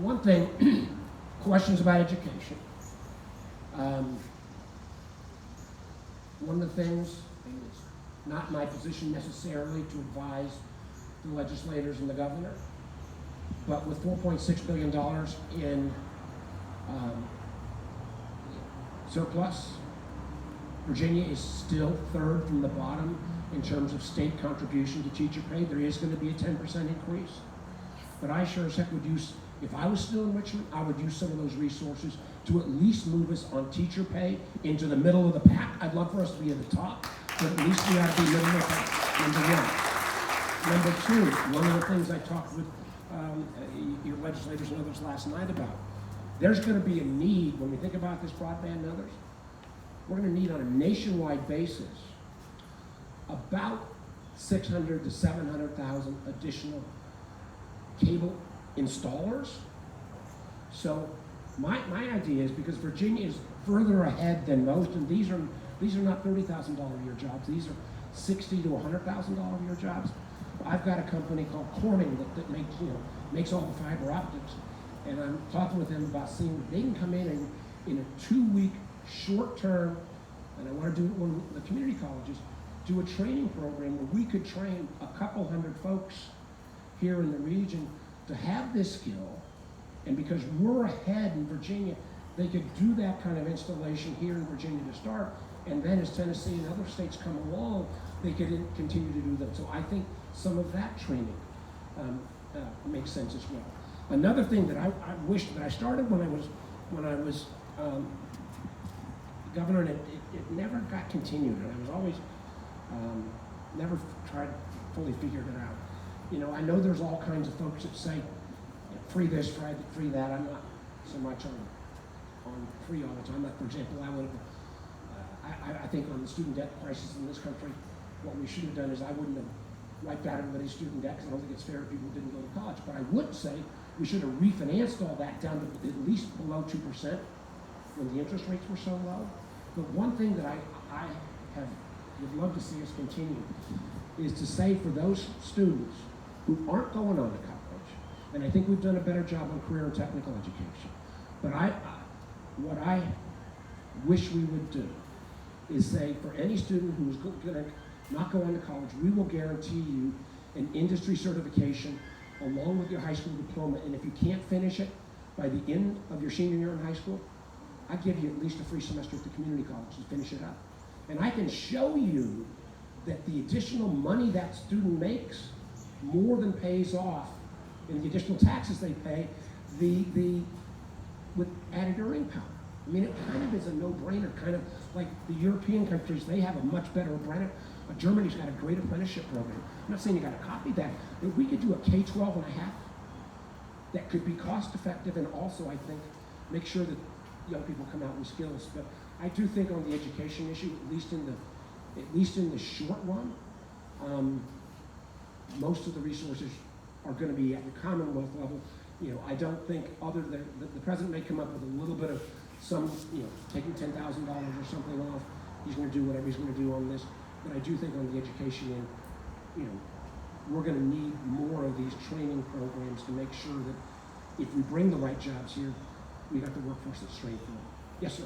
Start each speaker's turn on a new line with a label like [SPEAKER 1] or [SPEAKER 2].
[SPEAKER 1] One thing, questions about education. One of the things, and it's not my position necessarily to advise the legislators and the governor, but with $4.6 billion in surplus, Virginia is still third from the bottom in terms of state contribution to teacher pay. There is going to be a 10% increase. But I sure as heck would use, if I was still in Richmond, I would use some of those resources to at least move us on teacher pay into the middle of the pack. I'd love for us to be at the top, but at least we ought to be middle of the pack, number one. Number two, one of the things I talked with your legislators and others last night about, there's going to be a need, when we think about this broadband and others, we're going to need on a nationwide basis about 600 to 700,000 additional cable installers. So my idea is, because Virginia is further ahead than most, and these are not $30,000 a year jobs, these are $60,000 to $100,000 a year jobs. I've got a company called Corning that makes all the fiber optics, and I'm talking with them about seeing if they can come in a 2-week short term, and I want to do it in the community colleges, do a training program where we could train a couple hundred folks here in the region to have this skill, and because we're ahead in Virginia, they could do that kind of installation here in Virginia to start, and then as Tennessee and other states come along, they could continue to do that. So I think some of that training makes sense as well. Another thing that I wish that I started when I was governor, and it never got continued, and I was always never tried fully figured it out. You know, I know there's all kinds of folks that say, free this, free that. I'm not so much on free all the time. Like, for example, I think on the student debt crisis in this country, what we should have done is I wouldn't have wiped out everybody's student debt, because I don't think it's fair to people who didn't go to college. But I would say we should have refinanced all that down to at least below 2% when the interest rates were so low. But one thing that I would love to see us continue is to say, for those students who aren't going on to college, and I think we've done a better job on career and technical education, but what I wish we would do is say, for any student who's going to not go on to college, we will guarantee you an industry certification along with your high school diploma, and if you can't finish it by the end of your senior year in high school, I give you at least a free semester at the community college to finish it up. And I can show you that the additional money that student makes more than pays off in the additional taxes they pay with added earning power. I mean, it kind of is a no-brainer, kind of like the European countries. They have a much better apprenticeship. Germany's got a great apprenticeship program. I'm not saying you got to copy that, but we could do a K-12 and a half that could be cost-effective, and also, I think, make sure that young people come out with skills. But I do think on the education issue, at least in the short run, most of the resources are going to be at the Commonwealth level. You know, I don't think, other than the president may come up with a little bit of some, taking $10,000 or something off. He's going to do whatever he's going to do on this. But I do think on the education end, we're going to need more of these training programs to make sure that if we bring the right jobs here, we got the workforce that's trained for them. Yes, sir.